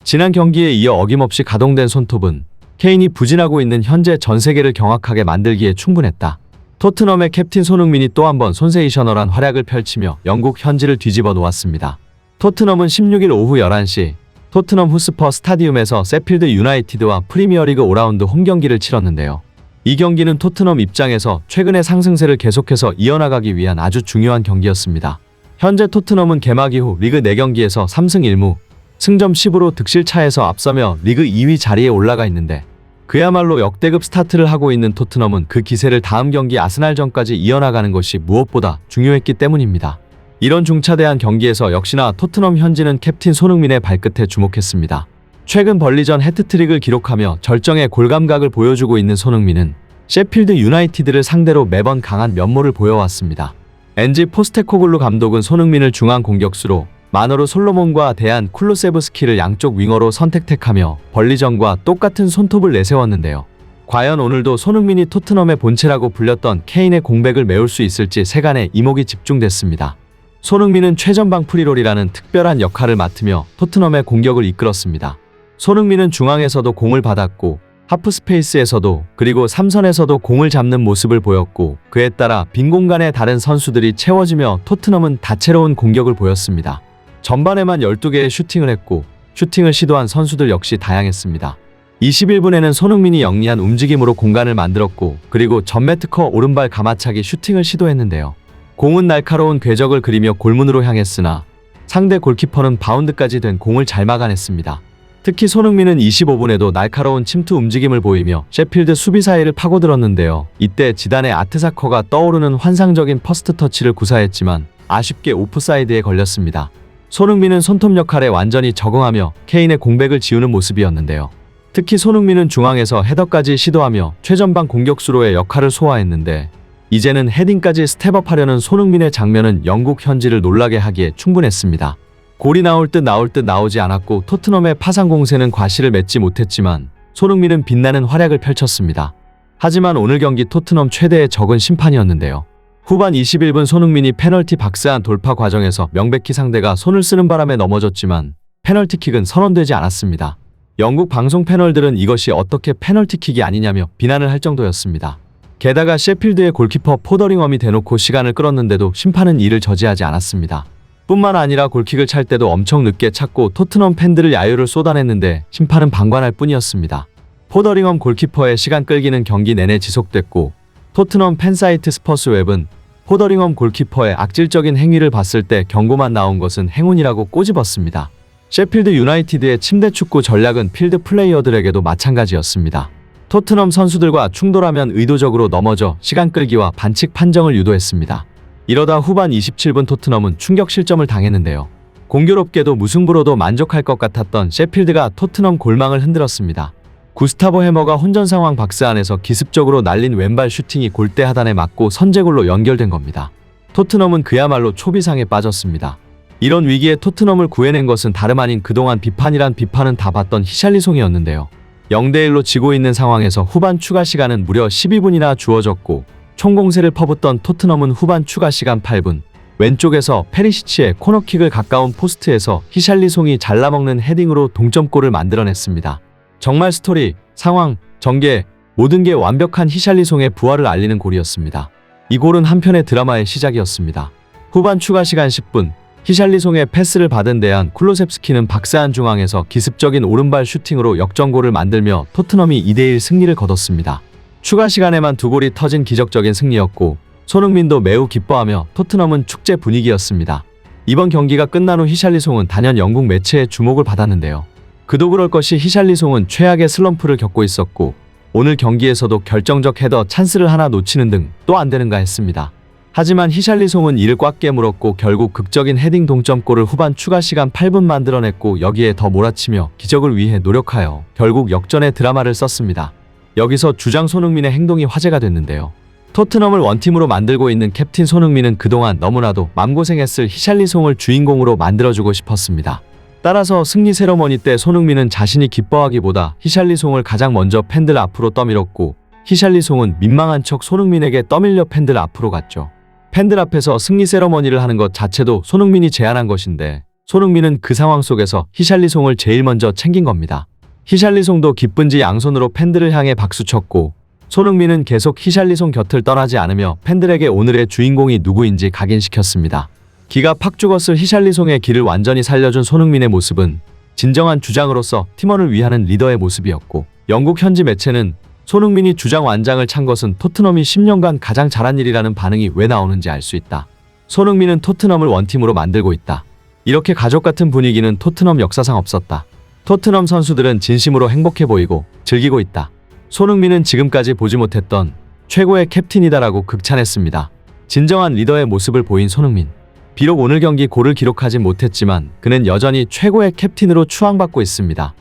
지난 경기에 이어 어김없이 가동된 손톱은 케인이 부진하고 있는 현재 전 세계를 경악하게 만들기에 충분했다. 토트넘의 캡틴 손흥민이 또 한 번 센세이셔널한 활약을 펼치며 영국 현지를 뒤집어 놓았습니다. 토트넘은 16일 오후 11시 토트넘 후스퍼 스타디움에서 세필드 유나이티드와 프리미어리그 5라운드 홈경기를 치렀는데요. 이 경기는 토트넘 입장에서 최근의 상승세를 계속해서 이어나가기 위한 아주 중요한 경기였습니다. 현재 토트넘은 개막 이후 리그 4경기에서 3승 1무, 승점 10으로 득실차에서 앞서며 리그 2위 자리에 올라가 있는데 그야말로 역대급 스타트를 하고 있는 토트넘은 그 기세를 다음 경기 아스날전까지 이어나가는 것이 무엇보다 중요했기 때문입니다. 이런 중차대한 경기에서 역시나 토트넘 현지는 캡틴 손흥민의 발끝에 주목했습니다. 최근 벌리전 해트트릭을 기록하며 절정의 골감각을 보여주고 있는 손흥민은 셰필드 유나이티드를 상대로 매번 강한 면모를 보여왔습니다. 엔지 포스테코글루 감독은 손흥민을 중앙 공격수로 마너루 솔로몬과 대한 쿨루세브스키를 양쪽 윙어로 선택하며 벌리전과 똑같은 손톱을 내세웠는데요. 과연 오늘도 손흥민이 토트넘의 본체라고 불렸던 케인의 공백을 메울 수 있을지 세간의 이목이 집중됐습니다. 손흥민은 최전방 프리롤이라는 특별한 역할을 맡으며 토트넘의 공격을 이끌었습니다. 손흥민은 중앙에서도 공을 받았고 하프 스페이스에서도 그리고 3선에서도 공을 잡는 모습을 보였고 그에 따라 빈 공간에 다른 선수들이 채워지며 토트넘은 다채로운 공격을 보였습니다. 전반에만 12개의 슈팅을 했고 슈팅을 시도한 선수들 역시 다양했습니다. 21분에는 손흥민이 영리한 움직임으로 공간을 만들었고 그리고 전매특허 오른발 가마차기 슈팅을 시도했는데요. 공은 날카로운 궤적을 그리며 골문으로 향했으나 상대 골키퍼는 바운드까지 된 공을 잘 막아냈습니다. 특히 손흥민은 25분에도 날카로운 침투 움직임을 보이며 셰필드 수비 사이를 파고들었는데요. 이때 지단의 아트사커가 떠오르는 환상적인 퍼스트 터치를 구사했지만 아쉽게 오프사이드에 걸렸습니다. 손흥민은 손톱 역할에 완전히 적응하며 케인의 공백을 지우는 모습이었는데요. 특히 손흥민은 중앙에서 헤더까지 시도하며 최전방 공격수로의 역할을 소화했는데 이제는 헤딩까지 스텝업하려는 손흥민의 장면은 영국 현지를 놀라게 하기에 충분했습니다. 골이 나올 듯 나오지 않았고 토트넘의 파상 공세는 과실을 맺지 못했지만 손흥민은 빛나는 활약을 펼쳤습니다. 하지만 오늘 경기 토트넘 최대의 적은 심판이었는데요. 후반 21분 손흥민이 페널티 박스 안 돌파 과정에서 명백히 상대가 손을 쓰는 바람에 넘어졌지만 페널티킥은 선언되지 않았습니다. 영국 방송 패널들은 이것이 어떻게 페널티킥이 아니냐며 비난을 할 정도였습니다. 게다가 셰필드의 골키퍼 포더링엄이 대놓고 시간을 끌었는데도 심판은 이를 저지하지 않았습니다. 뿐만 아니라 골킥을 찰 때도 엄청 늦게 찼고 토트넘 팬들을 야유를 쏟아냈는데 심판은 방관할 뿐이었습니다. 포더링엄 골키퍼의 시간 끌기는 경기 내내 지속됐고 토트넘 팬사이트 스퍼스웹은 포더링엄 골키퍼의 악질적인 행위를 봤을 때 경고만 나온 것은 행운이라고 꼬집었습니다. 셰필드 유나이티드의 침대 축구 전략은 필드 플레이어들에게도 마찬가지였습니다. 토트넘 선수들과 충돌하면 의도적으로 넘어져 시간 끌기와 반칙 판정을 유도했습니다. 이러다 후반 27분 토트넘은 충격 실점을 당했는데요. 공교롭게도 무승부로도 만족할 것 같았던 셰필드가 토트넘 골망을 흔들었습니다. 구스타보 해머가 혼전 상황 박스 안에서 기습적으로 날린 왼발 슈팅이 골대 하단에 맞고 선제골로 연결된 겁니다. 토트넘은 그야말로 초비상에 빠졌습니다. 이런 위기에 토트넘을 구해낸 것은 다름 아닌 그동안 비판이란 비판은 다 받던 히샬리송이었는데요. 0대1로 지고 있는 상황에서 후반 추가 시간은 무려 12분이나 주어졌고 총 공세를 퍼붓던 토트넘은 후반 추가 시간 8분 왼쪽에서 페리시치의 코너킥을 가까운 포스트에서 히샬리송이 잘라먹는 헤딩으로 동점골을 만들어냈습니다. 정말 스토리, 상황, 전개 모든 게 완벽한 히샬리송의 부활을 알리는 골이었습니다. 이 골은 한편의 드라마의 시작이었습니다. 후반 추가 시간 10분 히샬리송의 패스를 받은 데안 쿨루셉스키는 박스 안 중앙에서 기습적인 오른발 슈팅으로 역전골을 만들며 토트넘이 2대1 승리를 거뒀습니다. 추가 시간에만 2골이 터진 기적적인 승리였고 손흥민도 매우 기뻐하며 토트넘은 축제 분위기였습니다. 이번 경기가 끝난 후 히샬리송은 단연 영국 매체의 주목을 받았는데요. 그도 그럴 것이 히샬리송은 최악의 슬럼프를 겪고 있었고 오늘 경기에서도 결정적 헤더 찬스를 하나 놓치는 등 또 안 되는가 했습니다. 하지만 히샬리송은 이를 꽉 깨물었고 결국 극적인 헤딩 동점골을 후반 추가 시간 8분 만들어냈고 여기에 더 몰아치며 기적을 위해 노력하여 결국 역전의 드라마를 썼습니다. 여기서 주장 손흥민의 행동이 화제가 됐는데요. 토트넘을 원팀으로 만들고 있는 캡틴 손흥민은 그동안 너무나도 맘고생했을 히샬리송을 주인공으로 만들어주고 싶었습니다. 따라서 승리 세러머니 때 손흥민은 자신이 기뻐하기보다 히샬리송을 가장 먼저 팬들 앞으로 떠밀었고 히샬리송은 민망한 척 손흥민에게 떠밀려 팬들 앞으로 갔죠. 팬들 앞에서 승리 세러머니를 하는 것 자체도 손흥민이 제안한 것인데 손흥민은 그 상황 속에서 히샬리송을 제일 먼저 챙긴 겁니다. 히샬리송도 기쁜지 양손으로 팬들을 향해 박수쳤고 손흥민은 계속 히샬리송 곁을 떠나지 않으며 팬들에게 오늘의 주인공이 누구인지 각인시켰습니다. 기가 팍 죽었을 히샬리송의 길을 완전히 살려준 손흥민의 모습은 진정한 주장으로서 팀원을 위하는 리더의 모습이었고 영국 현지 매체는 손흥민이 주장 완장을 찬 것은 토트넘이 10년간 가장 잘한 일이라는 반응이 왜 나오는지 알 수 있다. 손흥민은 토트넘을 원팀으로 만들고 있다. 이렇게 가족 같은 분위기는 토트넘 역사상 없었다. 토트넘 선수들은 진심으로 행복해 보이고 즐기고 있다. 손흥민은 지금까지 보지 못했던 최고의 캡틴이다라고 극찬했습니다. 진정한 리더의 모습을 보인 손흥민. 비록 오늘 경기 골을 기록하진 못했지만 그는 여전히 최고의 캡틴으로 추앙받고 있습니다.